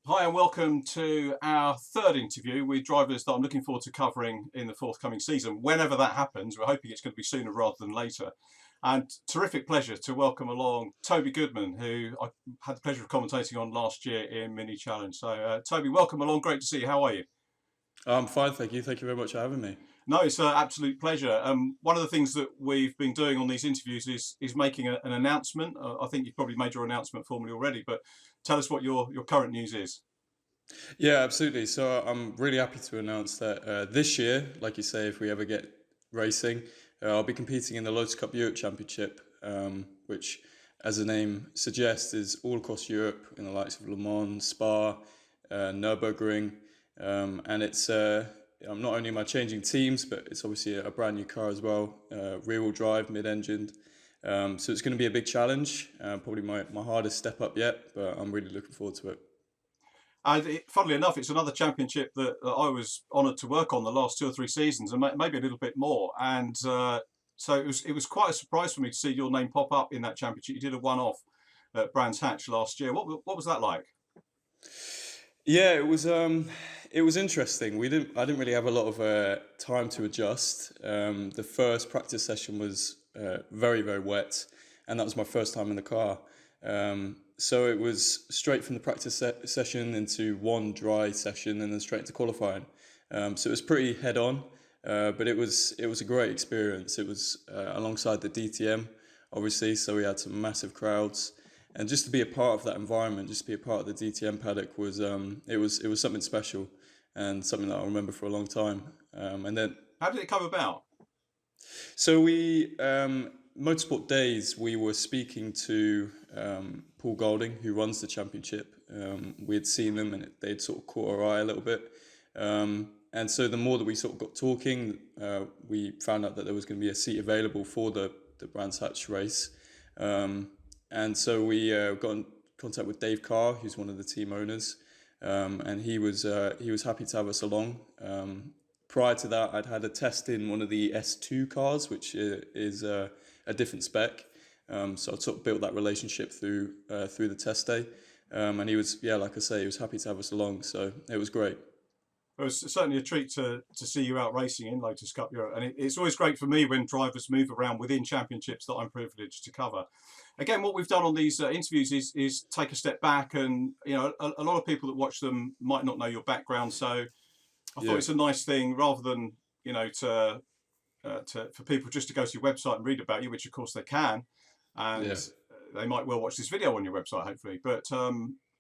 Hi and welcome to our third interview with drivers that I'm looking forward to covering in the forthcoming season. Whenever that happens, we're hoping it's going to be sooner rather than later. And terrific pleasure to welcome along Toby Goodman, who I had the pleasure of commentating on last year in Mini Challenge. So, Toby, welcome along. Great to see you. How are you? I'm fine, thank you. Thank you very much for having me. No, it's an absolute pleasure. One of the things that we've been doing on these interviews is making an announcement. I think you've probably made your announcement formally already, but tell us what your current news is. Yeah, absolutely. So I'm really happy to announce that this year, like you say, if we ever get racing, I'll be competing in the Lotus Cup Europe Championship, which, as the name suggests, is all across Europe in the likes of Le Mans, Spa, Nürburgring, and it's. I'm not only am I changing teams, but it's obviously a brand new car as well, rear-wheel drive, mid-engined. So it's going to be a big challenge, probably my hardest step up yet, but I'm really looking forward to it. And funnily enough, it's another championship that I was honoured to work on the last 2 or 3 seasons, and maybe a little bit more. And so it was quite a surprise for me to see your name pop up in that championship. You did a one-off at Brands Hatch last year. What was that like? Yeah, it was interesting. I didn't really have a lot of time to adjust. The first practice session was very, very wet, and that was my first time in the car. So it was straight from the practice session into one dry session, and then straight into qualifying. So it was pretty head on, but it was a great experience. It was alongside the DTM, obviously, so we had some massive crowds. And just to be a part of that environment, just to be a part of the DTM paddock was something special and something that I'll remember for a long time. And then How did it come about? so we Motorsport Days, we were speaking to Paul Golding, who runs the championship. We had seen them and they'd sort of caught our eye a little bit. And so the more that we sort of got talking, we found out that there was going to be a seat available for the Brands Hatch race. And so we got in contact with Dave Carr, who's one of the team owners, and he was happy to have us along. Prior to that, I'd had a test in one of the S2 cars, which is a different spec. So I sort of built that relationship through the test day, and he was, yeah, like I say, he was happy to have us along. So it was great. It was certainly a treat to see you out racing in Lotus Cup Europe, and it's always great for me when drivers move around within championships that I'm privileged to cover. Again, what we've done on these interviews is take a step back, and a lot of people that watch them might not know your background, so I thought Yeah, it's a nice thing rather than for people just to go to your website and read about you, which of course they can, and yeah. they might well watch this video on your website, hopefully. But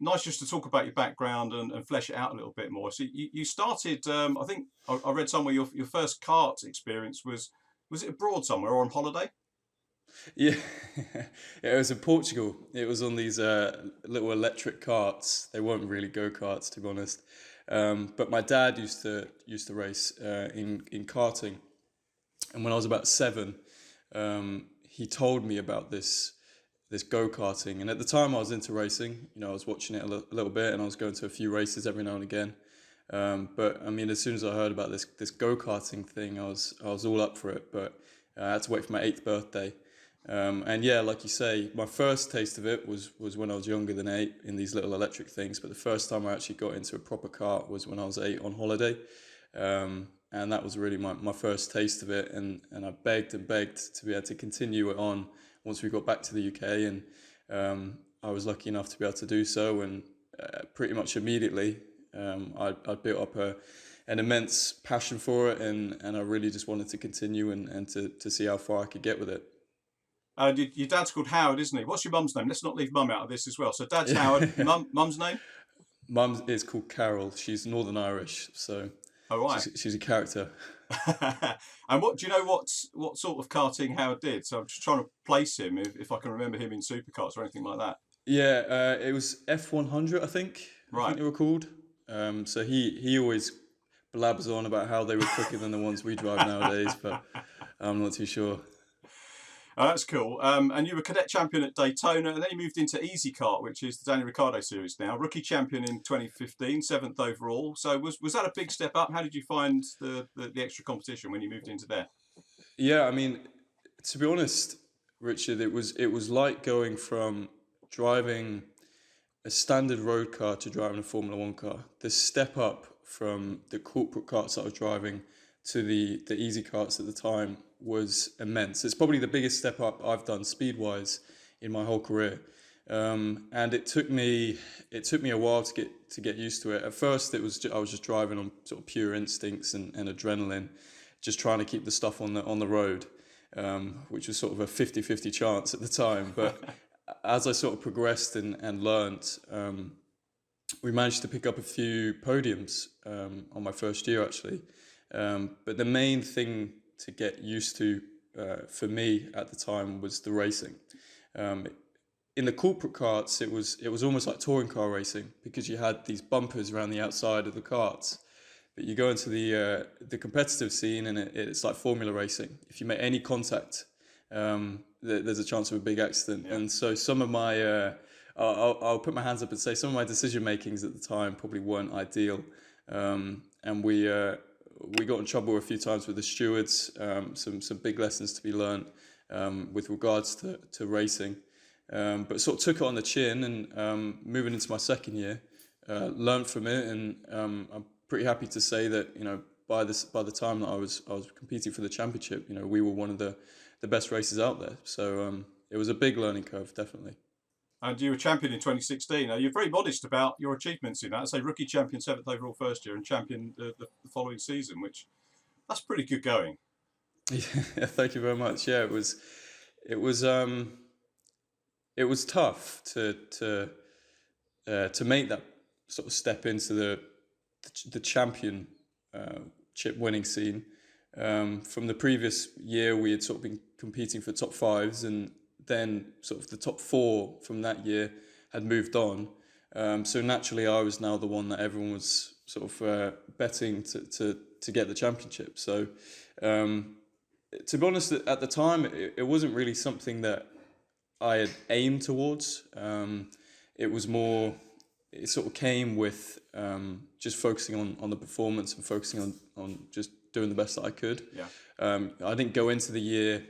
nice just to talk about your background and flesh it out a little bit more. So you started, I think I read somewhere your first kart experience was it abroad somewhere or on holiday? Yeah, it was in Portugal. It was on these little electric carts. They weren't really go-karts, to be honest. But my dad used to race in karting, and when I was about 7, he told me about this go-karting. And at the time, I was into racing. I was watching it a little bit, and I was going to a few races every now and again. But I mean, as soon as I heard about this go-karting thing, I was all up for it. But I had to wait for my 8th birthday. And yeah, like you say, my first taste of it was when I was younger than 8 in these little electric things. But the first time I actually got into a proper kart was when I was 8 on holiday. And that was really my first taste of it. And I begged and begged to be able to continue it on once we got back to the UK. And I was lucky enough to be able to do so. And pretty much immediately, I built up an immense passion for it. And I really just wanted to continue and to see how far I could get with it. Your dad's called Howard, isn't he? What's your mum's name? Let's not leave mum out of this as well. So dad's Howard. Yeah. Mum's name? Mum is called Carol. She's Northern Irish, so Oh, right. she's a character. And what do you know? What sort of karting Howard did? So I'm just trying to place him if I can remember him in supercars or anything like that. Yeah, it was F100, I think. I think Right. they were called. So he always blabs on about how they were quicker than the ones we drive nowadays, but I'm not too sure. That's cool. And you were cadet champion at Daytona, and then you moved into Easy Kart, which is the Daniel Ricciardo series now. Rookie champion in 2015, 7th overall. So was that a big step up? How did you find the extra competition when you moved into there? Yeah, I mean, to be honest, Richard, it was like going from driving a standard road car to driving a Formula One car. The step up from the corporate karts that I was driving to the easy karts at the time was immense. It's probably the biggest step up I've done speed wise in my whole career. And it took me a while to get used to it. At first, I was just driving on sort of pure instincts and adrenaline, just trying to keep the stuff on the road, which was sort of a 50-50 chance at the time. But as I sort of progressed and learnt, we managed to pick up a few podiums on my first year, actually. But the main thing to get used to for me at the time was the racing. In the corporate karts, it was almost like touring car racing, because you had these bumpers around the outside of the karts. But you go into the competitive scene, and it's like formula racing. If you make any contact, there's a chance of a big accident. Yeah. And so some of my I'll put my hands up and say some of my decision makings at the time probably weren't ideal, and we got in trouble a few times with the stewards. Some big lessons to be learned with regards to racing, but sort of took it on the chin, and moving into my second year, learned from it, and I'm pretty happy to say that, you know, by the time that I was competing for the championship, you know, we were one of the best races out there. So it was a big learning curve, definitely. And you were champion in 2016. Now, you're very modest about your achievements in that. Say rookie champion, 7th overall first year, and champion the following season, which that's pretty good going. Yeah, thank you very much. Yeah, it was tough to make that sort of step into the championship winning scene. From the previous year, we had sort of been competing for top fives, and then sort of the top four from that year had moved on. So naturally, I was now the one that everyone was sort of betting to get the championship. So to be honest, at the time, it wasn't really something that I had aimed towards. It was more, it sort of came with just focusing on the performance and focusing on just doing the best that I could. Yeah. I didn't go into the year,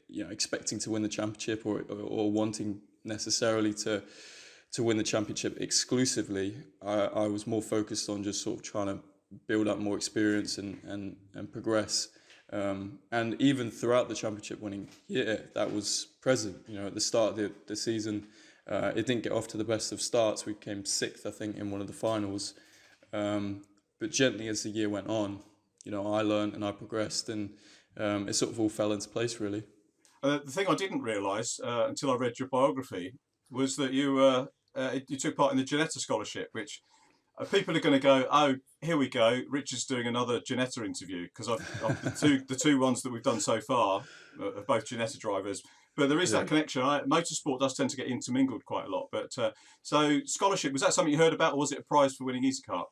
you know, expecting to win the championship or wanting necessarily to win the championship exclusively. I was more focused on just sort of trying to build up more experience and progress. And even throughout the championship winning year, that was present. You know, at the start of the season, it didn't get off to the best of starts. We came 6th, I think, in one of the finals. But gently as the year went on, you know, I learned and I progressed, and it sort of all fell into place, really. The thing I didn't realise until I read your biography was that you took part in the Ginetta Scholarship, which people are going to go, oh, here we go, Richard's doing another Ginetta interview, because the two ones that we've done so far are both Ginetta drivers. But there is that connection. Motorsport does tend to get intermingled quite a lot. But so scholarship, was that something you heard about, or was it a prize for winning Easy Kart?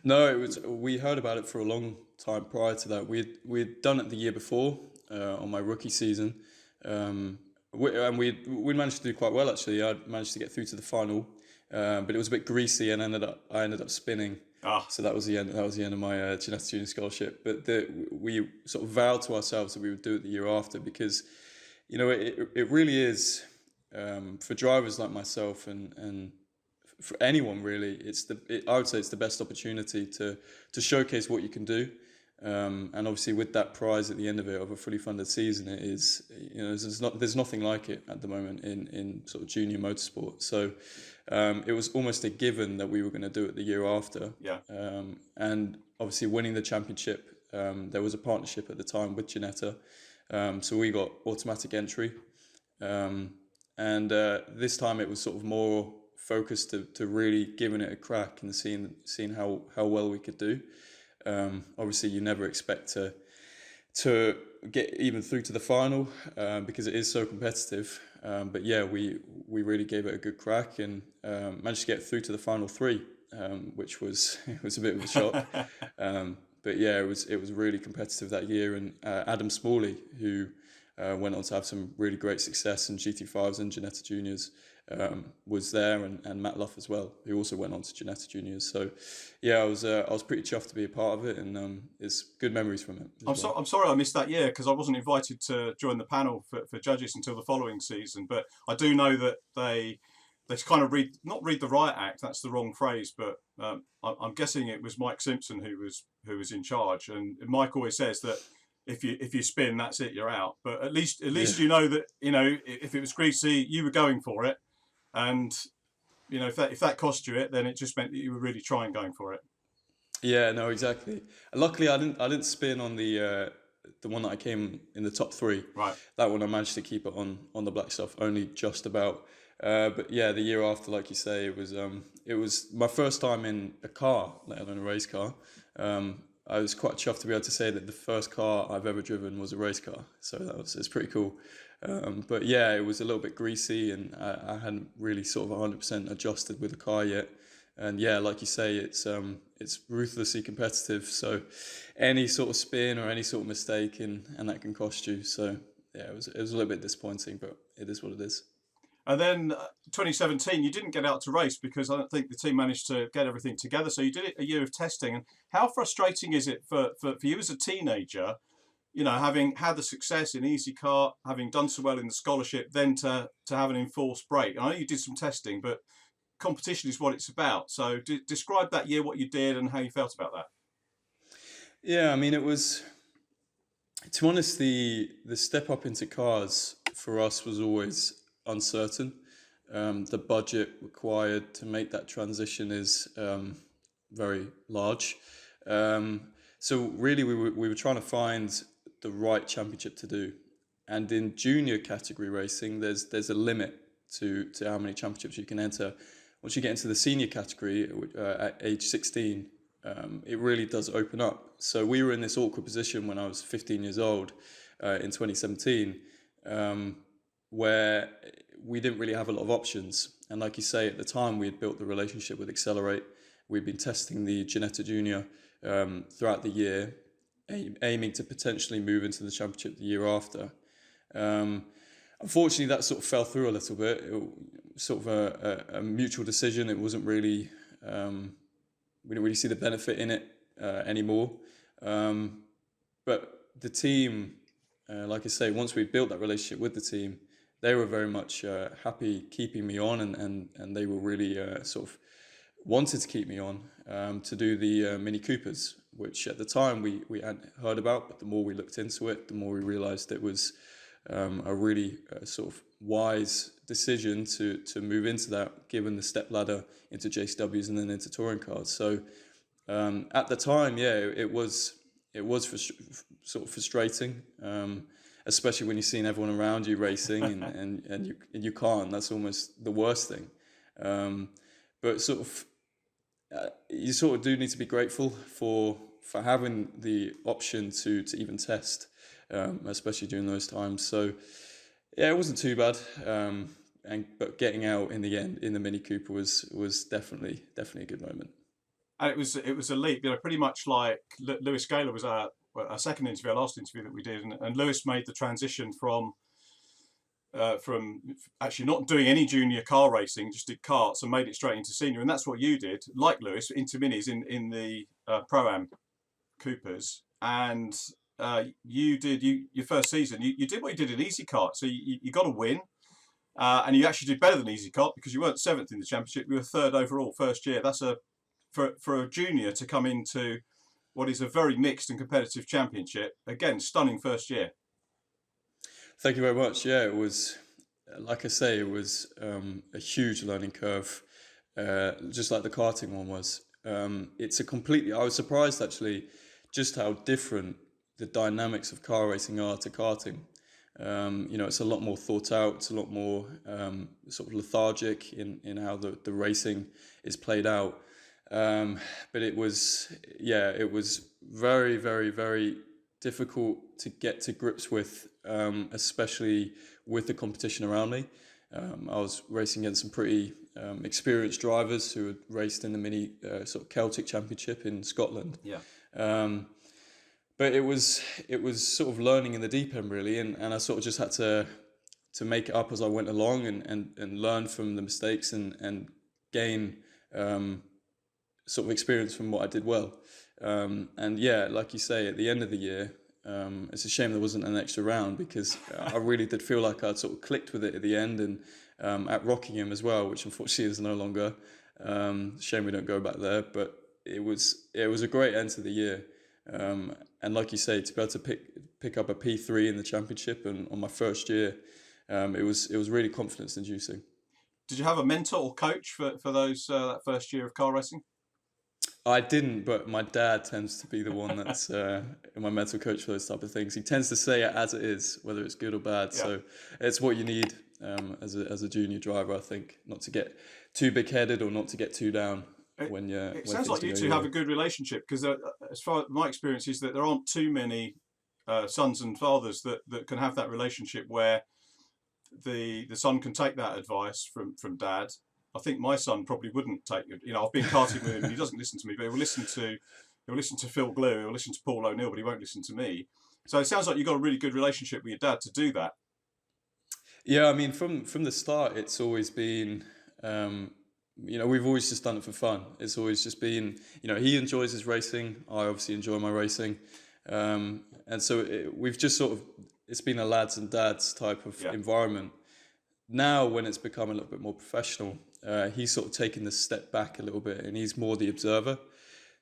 No, we heard about it for a long time prior to that. We'd done it the year before on my rookie season, and we managed to do quite well, actually. I managed to get through to the final, but it was a bit greasy, and I ended up spinning. So that was the end. That was the end of my Ginetta Junior Scholarship. But we sort of vowed to ourselves that we would do it the year after, because, you know, it really is for drivers like myself and for anyone really. I would say it's the best opportunity to showcase what you can do. And obviously, with that prize at the end of it, of a fully funded season, it is, you know, there's nothing like it at the moment in sort of junior motorsport. So it was almost a given that we were going to do it the year after. Yeah. And obviously, winning the championship, there was a partnership at the time with Ginetta, so we got automatic entry. And this time it was sort of more focused to really giving it a crack and seeing how well we could do. Obviously, you never expect to get even through to the final because it is so competitive. But yeah, we really gave it a good crack and managed to get through to the final 3, which was a bit of a shock. But yeah, it was really competitive that year. And Adam Smalley, who went on to have some really great success in GT5s and Ginetta Juniors, was there, and Matt Luff as well, who also went on to Ginetta Juniors. So yeah, I was pretty chuffed to be a part of it, and it's good memories from it. I'm sorry I missed that year, because I wasn't invited to join the panel for judges until the following season. But I do know that they they kind of not read the riot act. That's the wrong phrase, but I'm guessing it was Mike Simpson who was in charge. And Mike always says that if you spin, that's it, you're out. But at least Yeah. you know that, if it was greasy, you were going for it, and if that cost you it, then it just meant that you were really trying going for it. Yeah, no, exactly. Luckily, I didn't spin on the one that I came in the top three. Right. That one I managed to keep it on the black stuff, only just about. But yeah, the year after, like you say, it was my first time in a car, let alone a race car. I was quite chuffed to be able to say that the first car I've ever driven was a race car. So it's pretty cool. But yeah, it was a little bit greasy, and I hadn't really sort of 100% adjusted with the car yet. And yeah, like you say, it's ruthlessly competitive. So any sort of spin or any sort of mistake, and that can cost you. So yeah, it was a little bit disappointing, but it is what it is. And then 2017, you didn't get out to race because I don't think the team managed to get everything together. So you did it a year of testing. And how frustrating is it for you as a teenager, having had the success in Easy Kart, having done so well in the scholarship, then to have an enforced break? I know you did some testing, but competition is what it's about. So describe that year, what you did and how you felt about that. Yeah, I mean, it was, to be honest, the step up into cars for us was always uncertain. The budget required to make that transition is very large. So really, we were trying to find the right championship to do. And in junior category racing, there's a limit to how many championships you can enter. Once you get into the senior category at age 16, it really does open up. So we were in this awkward position when I was 15 years old in 2017, where we didn't really have a lot of options. And like you say, at the time, we had built the relationship with Accelerate. We'd been testing the Ginetta Junior throughout the year, aiming to potentially move into the championship the year after. Unfortunately, that sort of fell through a little bit. It was sort of a mutual decision. It wasn't really, we didn't really see the benefit in it anymore. But the team, like I say, once we built that relationship with the team, they were very much happy keeping me on, and they were really sort of wanted to keep me on to do the Mini Coopers, which at the time we hadn't heard about, but the more we looked into it, the more we realised it was a really sort of wise decision to move into that, given the step ladder into JCWs and then into touring cars. So at the time, yeah, it was sort of frustrating, especially when you're seeing everyone around you racing and you can't. That's almost the worst thing. But sort of you sort of do need to be grateful for having the option to even test, especially during those times. So yeah, it wasn't too bad. But getting out in the end in the Mini Cooper was definitely a good moment. And it was a leap, pretty much like Lewis Gaylor was our second interview, our last interview that we did, and Lewis made the transition from actually not doing any junior car racing, just did karts and made it straight into senior. And that's what you did, like Lewis, into minis in the Pro-Am Coopers. And you did your first season. You did what you did in Easy Kart, so you got a win. And you actually did better than Easy Kart because you weren't seventh in the championship. You were third overall first year. That's for a junior to come into what is a very mixed and competitive championship. Again, stunning first year. Thank you very much. Yeah, it was, like I say, it was a huge learning curve, just like the karting one was. It's a completely, I was surprised actually just how different the dynamics of car racing are to karting. It's a lot more thought out, it's a lot more sort of lethargic in how the racing is played out. But it was very, very, very difficult to get to grips with, especially with the competition around me. I was racing against some pretty experienced drivers who had raced in the mini sort of Celtic Championship in Scotland. Yeah. But it was sort of learning in the deep end really, and I sort of just had to make it up as I went along and learn from the mistakes and gain sort of experience from what I did well. And yeah, like you say, at the end of the year, it's a shame there wasn't an extra round because I really did feel like I'd sort of clicked with it at the end, and at Rockingham as well, which unfortunately is no longer. Shame we don't go back there, but it was a great end to the year. And like you say, to be able to pick up a P3 in the championship and on my first year, it was really confidence inducing. Did you have a mentor or coach for those that first year of car racing? I didn't, but my dad tends to be the one that's my mental coach for those type of things. He tends to say it as it is, whether it's good or bad. Yeah. So it's what you need as a junior driver, I think, not to get too big-headed or not to get too down when you're. It sounds like you two have a good relationship, because as far as my experience is that there aren't too many sons and fathers that can have that relationship where the son can take that advice from dad. I think my son probably wouldn't take it. I've been karting with him and he doesn't listen to me, but he'll listen to Phil Glue, he'll listen to Paul O'Neill, but he won't listen to me. So it sounds like you've got a really good relationship with your dad to do that. Yeah, I mean, from the start, it's always been, we've always just done it for fun. It's always just been, he enjoys his racing. I obviously enjoy my racing. And so we've just sort of, it's been a lads and dads type of environment. Now, when it's become a little bit more professional, he's sort of taken the step back a little bit and he's more the observer.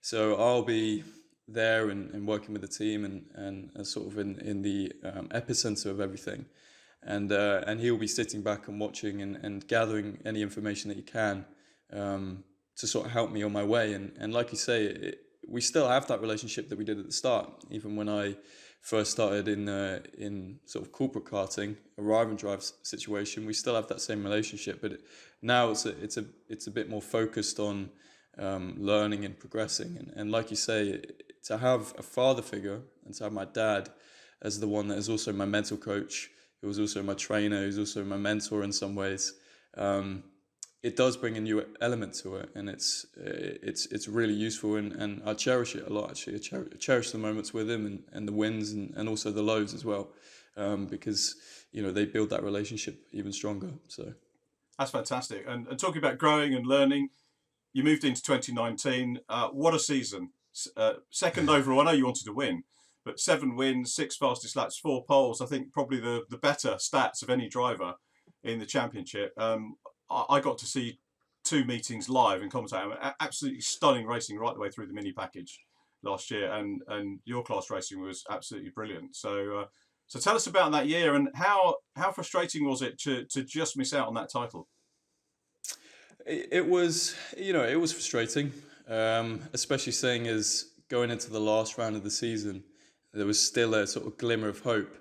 So I'll be there and working with the team and sort of in the epicenter of everything. And he'll be sitting back and watching and gathering any information that he can to sort of help me on my way. And like you say, we still have that relationship that we did at the start. Even when I first started in sort of corporate karting, a ride and drive situation, we still have that same relationship. But now it's a bit more focused on learning and progressing. And like you say, to have a father figure and to have my dad as the one that is also my mental coach, who was also my trainer, who's also my mentor in some ways, it does bring a new element to it, and it's really useful, and I cherish it a lot, actually. I cherish the moments with him and the wins and also the lows as well, because they build that relationship even stronger. So that's fantastic. And talking about growing and learning, you moved into 2019. What a season! Second overall. I know you wanted to win, but 7 wins, 6 fastest laps, 4 poles. I think probably the better stats of any driver in the championship. I got to see 2 meetings live in commentating. Absolutely stunning racing right the way through the mini package last year, and your class racing was absolutely brilliant. So tell us about that year, and how frustrating was it to just miss out on that title? It was frustrating, especially seeing as going into the last round of the season, there was still a sort of glimmer of hope.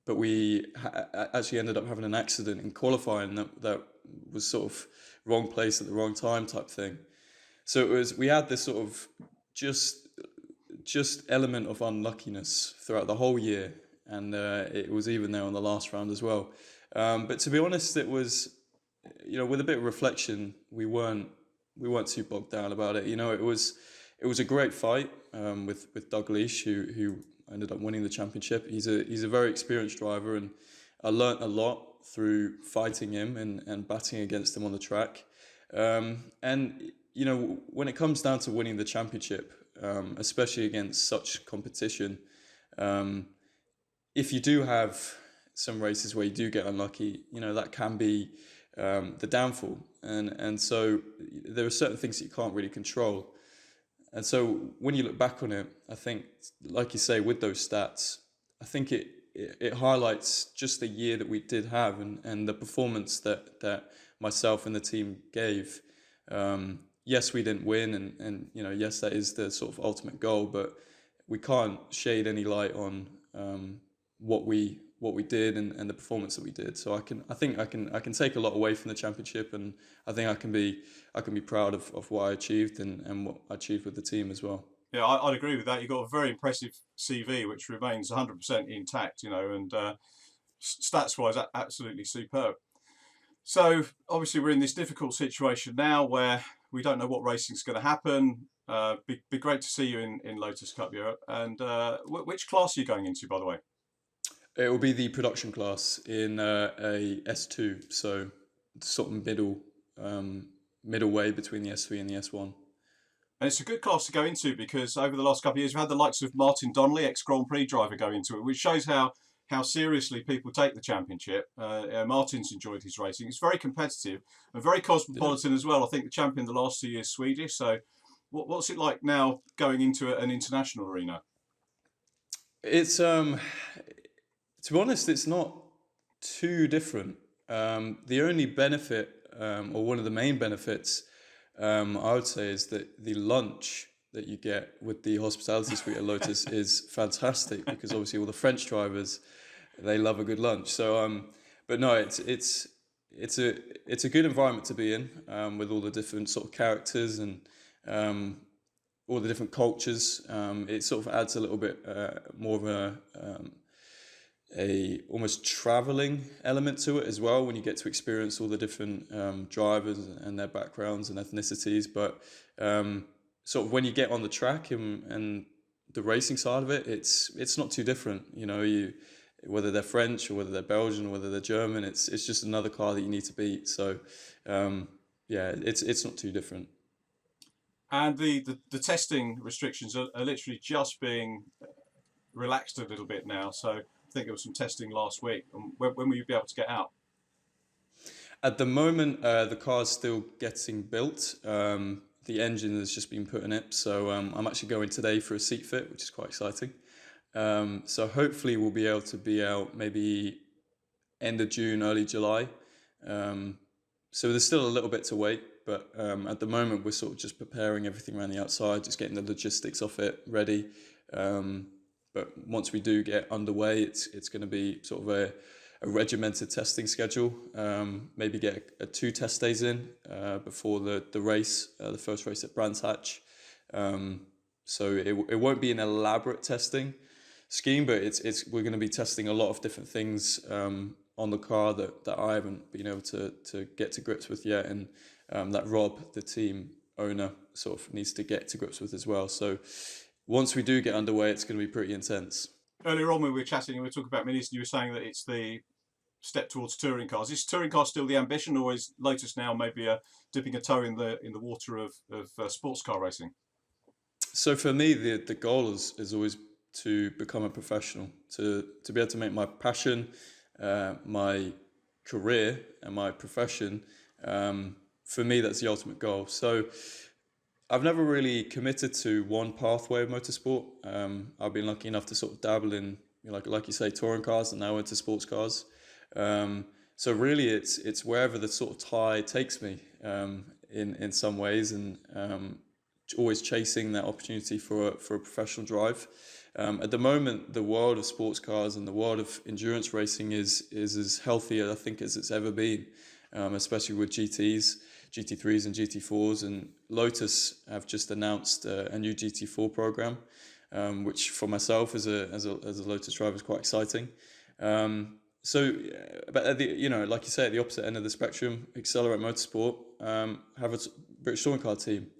But we actually ended up having an accident in qualifying that was sort of wrong place at the wrong time type thing. So we had this sort of just element of unluckiness throughout the whole year, and it was even there on the last round as well. But to be honest, it was, with a bit of reflection, we weren't too bogged down about it. It was a great fight with Doug Leash, who ended up winning the championship. He's a very experienced driver, and I learnt a lot through fighting him and batting against him on the track. And when it comes down to winning the championship, especially against such competition, if you do have some races where you do get unlucky, that can be the downfall. And so there are certain things that you can't really control. And so when you look back on it, I think, like you say, with those stats, I think it highlights just the year that we did have and the performance that myself and the team gave. Yes, we didn't win, and yes, that is the sort of ultimate goal, but we can't shade any light on what we did and the performance that we did. So I think I can take a lot away from the championship, and I think I can be proud of what I achieved and what I achieved with the team as well. Yeah, I'd agree with that. You've got a very impressive CV, which remains 100% intact, and stats-wise, absolutely superb. So obviously we're in this difficult situation now where we don't know what racing's going to happen. Be great to see you in Lotus Cup Europe. And which class are you going into, by the way? It will be the production class in a S2, so sort of middle way between the S3 and the S1. And it's a good class to go into because over the last couple of years, we've had the likes of Martin Donnelly, ex-Grand Prix driver, go into it, which shows how how seriously people take the championship. Martin's enjoyed his racing. It's very competitive and very cosmopolitan as well. I think the champion the last 2 years Swedish. So what's it like now going into an international arena? It's to be honest, it's not too different. The only benefit, or one of the main benefits, I would say, is that the lunch that you get with the hospitality suite at Lotus is fantastic, because obviously all the French drivers, they love a good lunch. So, but no, it's a good environment to be in, with all the different sort of characters and all the different cultures. It sort of adds a little bit more of a almost traveling element to it as well, when you get to experience all the different drivers and their backgrounds and ethnicities. But sort of when you get on the track and the racing side of it, it's not too different. You know, whether they're French or whether they're Belgian or whether they're German, it's just another car that you need to beat. So yeah, it's not too different. And the testing restrictions are literally just being relaxed a little bit now. So I think there was some testing last week. When will you be able to get out? At the moment, the car's still getting built. The engine has just been put in it. So I'm actually going today for a seat fit, which is quite exciting. So hopefully we'll be able to be out maybe end of June, early July. So there's still a little bit to wait, but at the moment we're sort of just preparing everything around the outside, just getting the logistics of it ready. But once we do get underway, it's going to be sort of a regimented testing schedule. Maybe get 2 test days in before the race, the first race at Brands Hatch. So it won't be an elaborate testing scheme, but we're going to be testing a lot of different things on the car that I haven't been able to get to grips with yet, and that Rob, the team owner, sort of needs to get to grips with as well. So once we do get underway, it's going to be pretty intense. Earlier on when we were chatting and we were talking about minis, and you were saying that it's the step towards touring cars. Is touring car still the ambition, or is Lotus now maybe dipping a toe in the water of sports car racing? So for me, the goal is always to become a professional, to be able to make my passion, my career and my profession. For me, that's the ultimate goal. So I've never really committed to one pathway of motorsport. I've been lucky enough to sort of dabble in, like you say, touring cars, and now into sports cars. So really, it's wherever the sort of tide takes me in some ways, and always chasing that opportunity for a professional drive. At the moment, the world of sports cars and the world of endurance racing is as healthy, I think, as it's ever been, especially with GTs, GT3s and GT4s. And Lotus have just announced a new GT4 program, which for myself as a Lotus driver is quite exciting. So, but like you say, at the opposite end of the spectrum, Accelerate Motorsport have a British touring car team,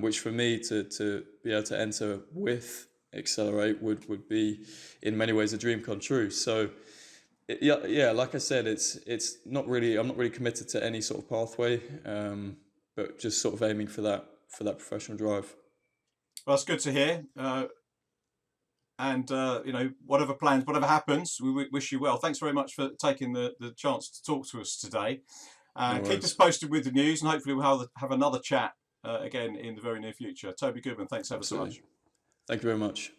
which for me to be able to enter with Accelerate would be in many ways a dream come true. So yeah, like I said, it's not really, I'm not really committed to any sort of pathway, but just sort of aiming for that professional drive. Well, that's good to hear. And whatever plans, whatever happens, we wish you well. Thanks very much for taking the chance to talk to us today. No Keep us posted with the news, and hopefully we'll have another chat again in the very near future. Toby Goodman, thanks ever so much. Thank you very much.